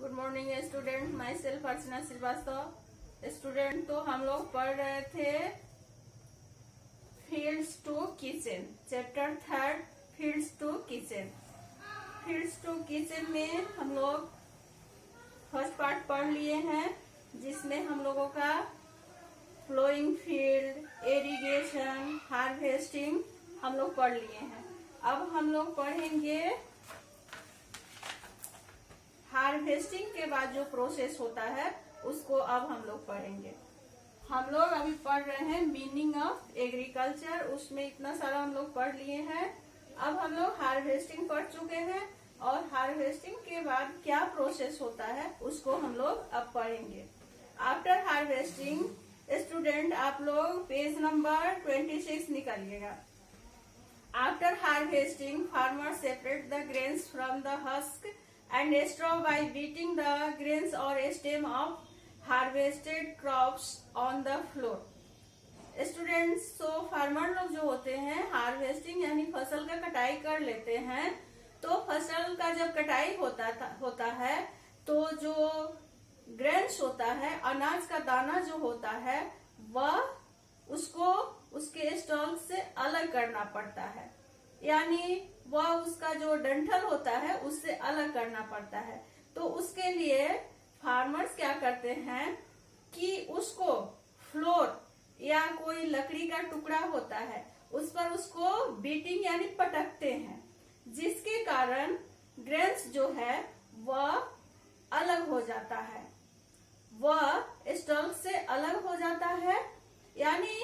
Good morning student, myself Archana Shrivastava. Student, तो हम लोग पढ़ रहे थे fields to kitchen, chapter 3 fields to kitchen. Fields to kitchen में हम लोग फर्स्ट पार्ट पढ़ लिए हैं, जिसमें हम लोगों का फ्लोइंग फील्ड, इरिगेशन, हार्वेस्टिंग हम लोग पढ़ लिए हैं। अब हम लोग पढ़ेंगे हार्वेस्टिंग के बाद जो प्रोसेस होता है उसको अब हम लोग पढ़ेंगे। हम लोग अभी पढ़ रहे हैं मीनिंग ऑफ एग्रीकल्चर, उसमें इतना सारा हम लोग पढ़ लिए हैं। अब हम लोग हार्वेस्टिंग पढ़ चुके हैं और हार्वेस्टिंग के बाद क्या प्रोसेस होता है उसको हम लोग अब पढ़ेंगे। आफ्टर हार्वेस्टिंग स्टूडेंट, आप लोग पेज नंबर 26 निकालिएगा। After harvesting farmer separate the grains from the husk and straw by beating the grains or stem of harvested crops on the floor. Students, so farmer लोग जो होते हैं harvesting यानी फसल का कटाई कर लेते हैं। तो फसल का जब कटाई होता है तो जो ग्रेन्स होता है, अनाज का दाना जो होता है, वह उसको उसके स्टॉक से अलग करना पड़ता है, यानी वह उसका जो डंठल होता है उससे अलग करना पड़ता है। तो उसके लिए फार्मर्स क्या करते हैं कि उसको फ्लोर या कोई लकड़ी का टुकड़ा होता है उस पर उसको बीटिंग यानी पटकते हैं, जिसके कारण ग्रेन्स जो है वह अलग हो जाता है, वह स्टॉक से अलग हो जाता है, यानी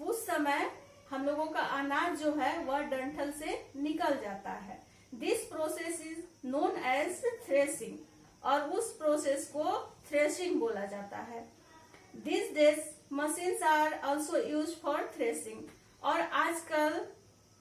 उस समय हम लोगों का अनाज जो है वह डंठल से निकल जाता है। This process is known as threshing, और उस प्रोसेस को थ्रेशिंग बोला जाता है। This days machines are also use for threshing, और आजकल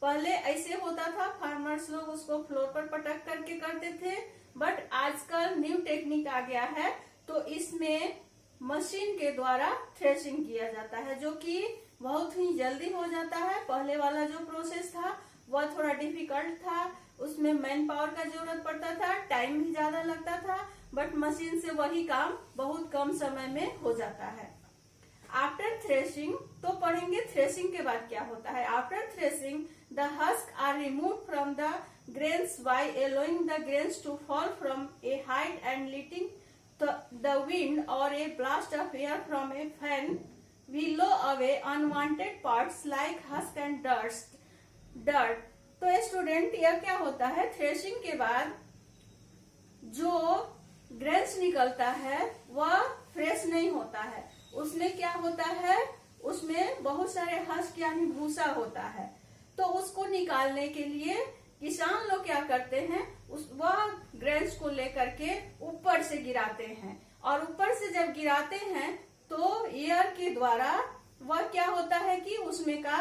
पहले ऐसे होता था, फार्मर्स लोग उसको फ्लोर पर पटक करके करते थे, बट आजकल न्यू टेक्निक आ गया है तो इसमें मशीन के द्वारा थ्रेशिंग किया जाता है, जो कि बहुत ही जल्दी हो जाता है। पहले वाला जो प्रोसेस था वह थोड़ा डिफिकल्ट था, उसमें मैन पावर का जरूरत पड़ता था, टाइम भी ज्यादा लगता था, बट मशीन से वही काम बहुत कम समय में हो जाता है। आफ्टर थ्रेशिंग, तो पढ़ेंगे थ्रेशिंग के बाद क्या होता है। After threshing the husk are remove from the grains by allowing the grains to fall from a height and letting the wind or a blast of air from a fan will blow away unwanted parts like husk and dirt। तो student, यह क्या होता है, threshing के बाद जो grains निकलता है वह फ्रेश नहीं होता है, उसमें क्या होता है, उसमें बहुत सारे हस्क यानी भूसा होता है। तो उसको निकालने के लिए किसान लोग क्या करते हैं, वह ग्रेन्स को लेकर के ऊपर से गिराते हैं, और ऊपर से जब गिराते हैं तो एयर के द्वारा वह क्या होता है कि उसमें का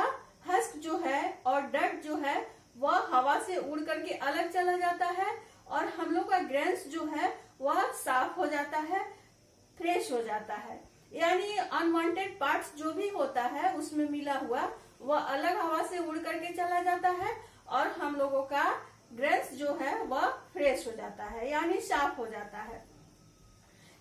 हस्क जो है और डर्ट जो है वह हवा से उड़ करके अलग चला जाता है, और हम लोग का ग्रेन्स जो है वह साफ हो जाता है, फ्रेश हो जाता है, यानी अनवांटेड पार्ट्स जो भी होता है उसमें मिला हुआ वह अलग हवा से उड़ करके चला जाता है, और हम लोगों का ग्रेन्स जो है वह फ्रेश हो जाता है, यानी साफ हो जाता है।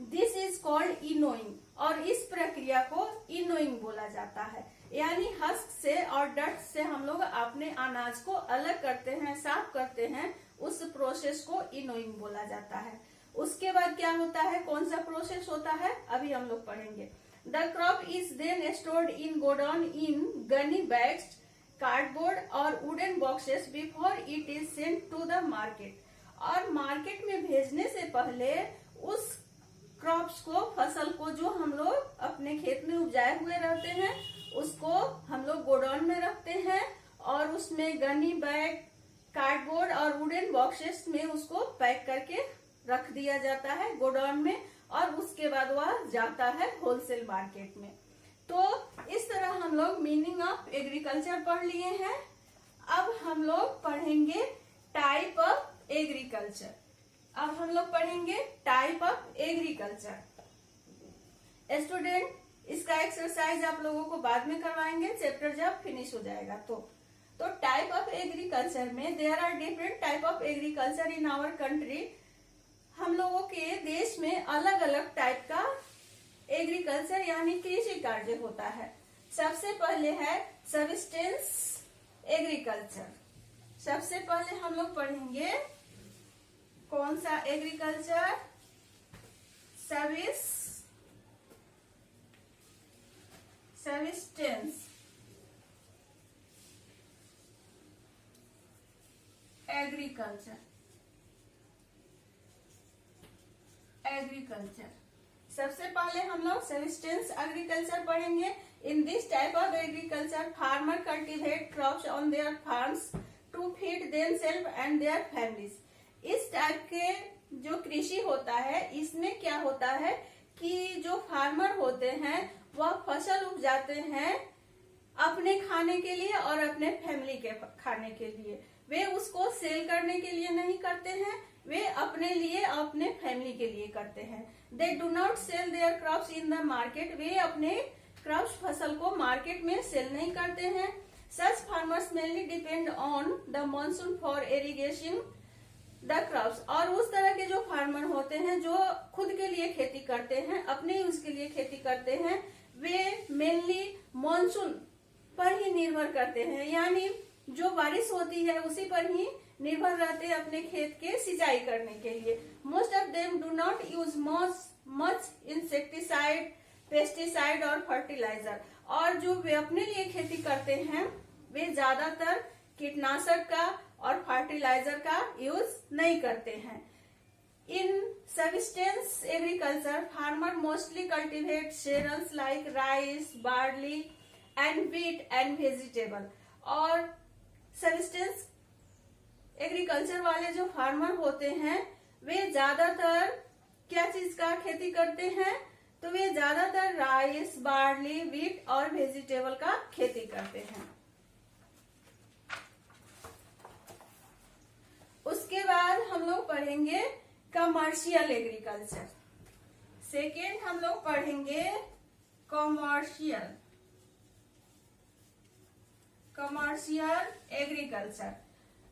दिस इज कॉल्ड इनोइंग, और इस प्रक्रिया को इनोइंग बोला जाता है, यानी हस्क से और डस्ट से हम लोग अपने अनाज को अलग करते हैं, साफ करते हैं, उस प्रोसेस को इनोइंग बोला जाता है। उसके बाद क्या होता है, कौन सा प्रोसेस होता है, अभी हम लोग पढ़ेंगे। The crop is then stored in godown in gunny bags, cardboard और wooden boxes before it is sent to the market. और मार्केट में भेजने से पहले उस क्रॉप्स को, फसल को जो हम लोग अपने खेत में उपजाए हुए रहते हैं उसको हम लोग गोडाउन में रखते हैं, और उसमें गनी बैग, कार्डबोर्ड और वुडन बॉक्सेस में उसको पैक करके रख दिया जाता है गोडाउन में, और उसके बाद वह जाता है होलसेल मार्केट में। तो इस तरह हम लोग मीनिंग ऑफ एग्रीकल्चर पढ़ लिए हैं। अब हम लोग पढ़ेंगे टाइप ऑफ एग्रीकल्चर। अब हम लोग पढ़ेंगे टाइप ऑफ एग्रीकल्चर। स्टूडेंट, इसका एक्सरसाइज आप लोगों को बाद में करवाएंगे, चैप्टर जब फिनिश हो जाएगा तो टाइप ऑफ एग्रीकल्चर में there are different type of agriculture in our country. हम लोग लोगों के देश में अलग अलग टाइप का एग्रीकल्चर यानी कृषि कार्य होता है। सबसे पहले है सब्सिस्टेंस एग्रीकल्चर। सबसे पहले हम लोग पढ़ेंगे कौन सा एग्रीकल्चर, सब्सिस्टेंस एग्रीकल्चर। सबसे पहले हम लोग सब्सिस्टेंस एग्रीकल्चर पढ़ेंगे। In this type of agriculture farmer cultivate crops on their farms to feed themselves and their families. इस टाइप के जो कृषि होता है, इसमें क्या होता है कि जो फार्मर होते हैं वह फसल उपजाते हैं अपने खाने के लिए और अपने फैमिली के खाने के लिए। वे उसको सेल करने के लिए नहीं करते हैं, वे अपने लिए अपने फैमिली के लिए करते हैं। They do not sell their crops in the market. वे अपने क्रॉप्स फसल को मार्केट में सेल नहीं करते हैं। Such farmers mainly depend on the monsoon for irrigation the crops. और उस तरह के जो फार्मर होते हैं जो खुद के लिए खेती करते हैं, अपने यूज के लिए खेती करते हैं, वे मेनली मॉनसून पर ही निर्भर करते हैं, यानी जो बारिश होती है उसी पर ही निर्भर रहते हैं अपने खेत के सिंचाई करने के लिए। Most of them do not use much insecticide, pesticide और फर्टिलाइजर। और जो वे अपने लिए खेती करते हैं वे ज्यादातर कीटनाशक का और फर्टिलाइजर का यूज नहीं करते हैं। In subsistence agriculture farmer mostly cultivate cereals like rice, barley and wheat and vegetable. और सब्सिस्टेंस एग्रीकल्चर वाले जो फार्मर होते हैं वे ज्यादातर क्या चीज का खेती करते हैं, तो वे ज्यादातर राइस, बार्ली, व्हीट और वेजिटेबल का खेती करते हैं। उसके बाद हम लोग पढ़ेंगे कमर्शियल एग्रीकल्चर। सेकेंड हम लोग पढ़ेंगे कमर्शियल एग्रीकल्चर।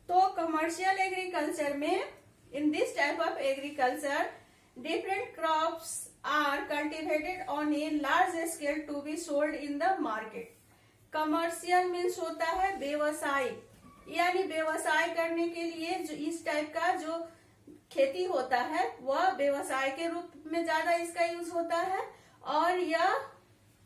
तो कमर्शियल एग्रीकल्चर में in this type of agriculture different crops are cultivated on a large scale to be sold in the market. Commercial means होता है व्यवसाय, यानी व्यवसाय करने के लिए जो इस टाइप का जो खेती होता है वह व्यवसाय के रूप में ज्यादा इसका यूज होता है। और यह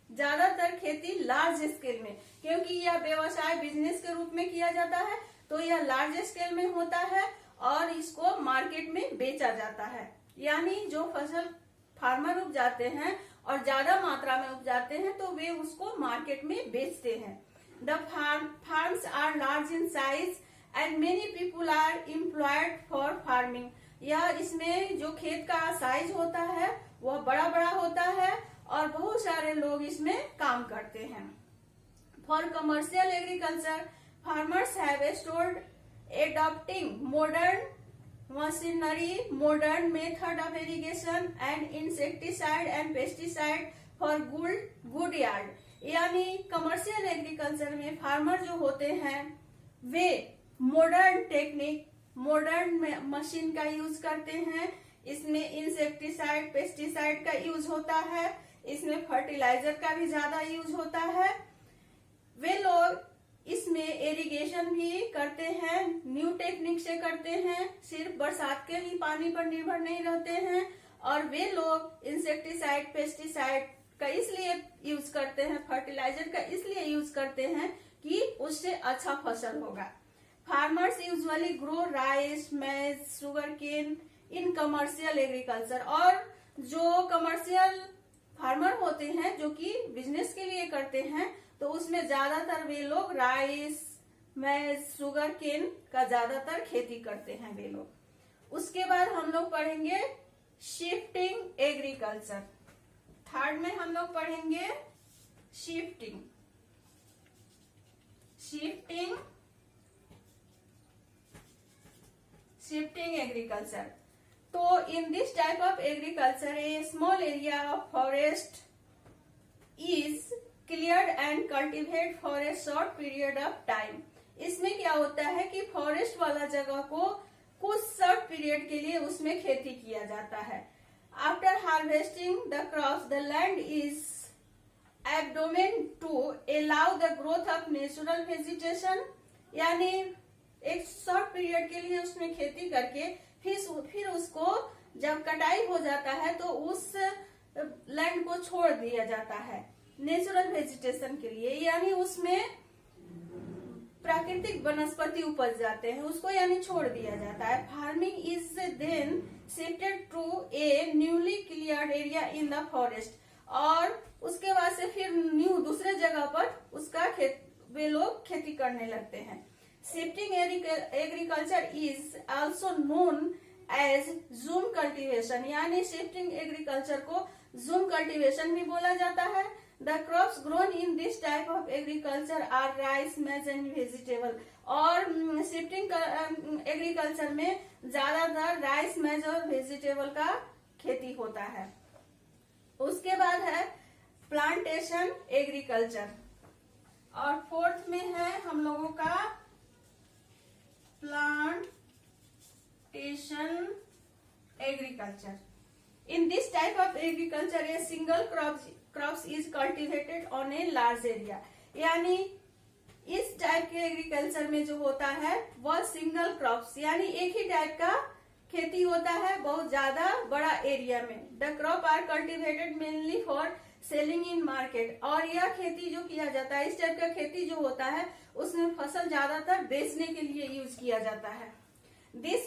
ज्यादातर खेती लार्ज स्केल में, क्योंकि यह व्यवसाय बिजनेस के रूप में किया जाता है तो यह लार्ज स्केल में होता है और इसको मार्केट में बेचा जाता है। यानी जो फसल फार्मर उपजाते हैं और ज्यादा मात्रा में उपजाते हैं तो वे उसको मार्केट में बेचते हैं। The farms are large in size and many people are employed for farming. यह इसमें जो खेत का साइज होता है वह बड़ा बड़ा होता है और बहुत सारे लोग इसमें काम करते हैं। For commercial agriculture farmers have stored adopting modern machinery, modern method of irrigation and insecticide and pesticide for good yield। यानी कमर्शियल एग्रीकल्चर में फार्मर जो होते हैं वे मॉडर्न टेक्निक, मॉडर्न मशीन का यूज करते हैं। इसमें इंसेक्टिसाइड, पेस्टिसाइड का यूज होता है, इसमें फर्टिलाइजर का भी ज्यादा यूज होता है। वे लोग इसमें इरिगेशन भी करते हैं, न्यू टेक्निक से करते हैं, सिर्फ बरसात के ही पानी पर निर्भर नहीं रहते हैं। और वे लोग इंसेक्टिसाइड, पेस्टिसाइड का इसलिए यूज करते हैं, फर्टिलाइजर का इसलिए यूज करते हैं कि उससे अच्छा फसल होगा। Farmers usually grow rice, maize, sugarcane in commercial agriculture. और जो कमर्शियल फार्मर होते हैं जो कि बिजनेस के लिए करते हैं तो उसमें ज्यादातर वे लोग राइस, मैज, शुगर केन का ज्यादातर खेती करते हैं वे लोग। उसके बाद हम लोग पढ़ेंगे शिफ्टिंग एग्रीकल्चर। थर्ड में हम लोग पढ़ेंगे शिफ्टिंग एग्रीकल्चर। तो इन this type of agriculture A small area of forest is cleared and cultivate for a short period of time. इसमें क्या होता है कि फॉरेस्ट वाला जगह को कुछ शॉर्ट पीरियड के लिए उसमें खेती किया जाता है। After harvesting the crops the land is abandoned to allow the growth of natural vegetation, यानी एक शॉर्ट पीरियड के लिए उसमें खेती करके फिर उसको जब कटाई हो जाता है तो उस लैंड को छोड़ दिया जाता है नेचुरल वेजिटेशन के लिए, यानी उसमें प्राकृतिक वनस्पति उपज जाते हैं, उसको यानी छोड़ दिया जाता है। Farming is then shifted to a newly cleared area in the forest, और उसके बाद से फिर न्यू दूसरे जगह पर उसका वे लोग खेती करने लगते हैं। Shifting agriculture is also known as jhum cultivation, यानी शिफ्टिंग एग्रीकल्चर को जूम कल्टीवेशन भी बोला जाता है। The crops grown in this type of agriculture are rice, maize and vegetable, और शिफ्टिंग एग्रीकल्चर में ज्यादातर राइस, मेज और वेजिटेबल का खेती होता है। उसके बाद है प्लांटेशन एग्रीकल्चर, और फोर्थ में है हम लोगों का plantation agriculture. In this type of agriculture, a single crops is cultivated on a large area, यानी इस टाइप के एग्रीकल्चर में जो होता है वह सिंगल क्रॉप्स यानी एक ही टाइप का खेती होता है बहुत ज्यादा बड़ा एरिया में। The crop are cultivated mainly for selling in market, और यह खेती जो किया जाता है, इस टाइप का खेती जो होता है उसमें फसल ज्यादातर बेचने के लिए यूज किया जाता है। This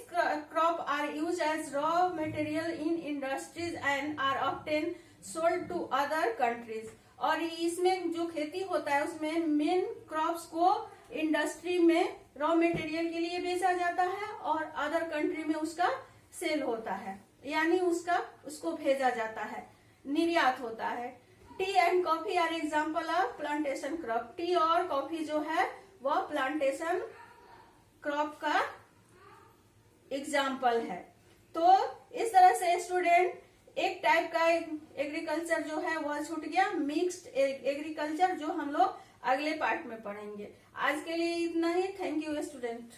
crop are used as raw material in industries and are often sold to other countries, और इसमें जो खेती होता है उसमें मेन क्रॉप्स को इंडस्ट्री में रॉ मटेरियल के लिए बेचा जाता है और अदर कंट्री में उसका सेल होता है, यानी उसको भेजा जाता है, निर्यात होता है। Tea and coffee are example of plantation crop, tea और कॉफी जो है वह प्लांटेशन क्रॉप का एग्जाम्पल है। तो इस तरह से स्टूडेंट एक टाइप का एग्रीकल्चर जो है वह छूट गया, मिक्स्ड एग्रीकल्चर, जो हम लोग अगले पार्ट में पढ़ेंगे। आज के लिए इतना ही। Thank you student.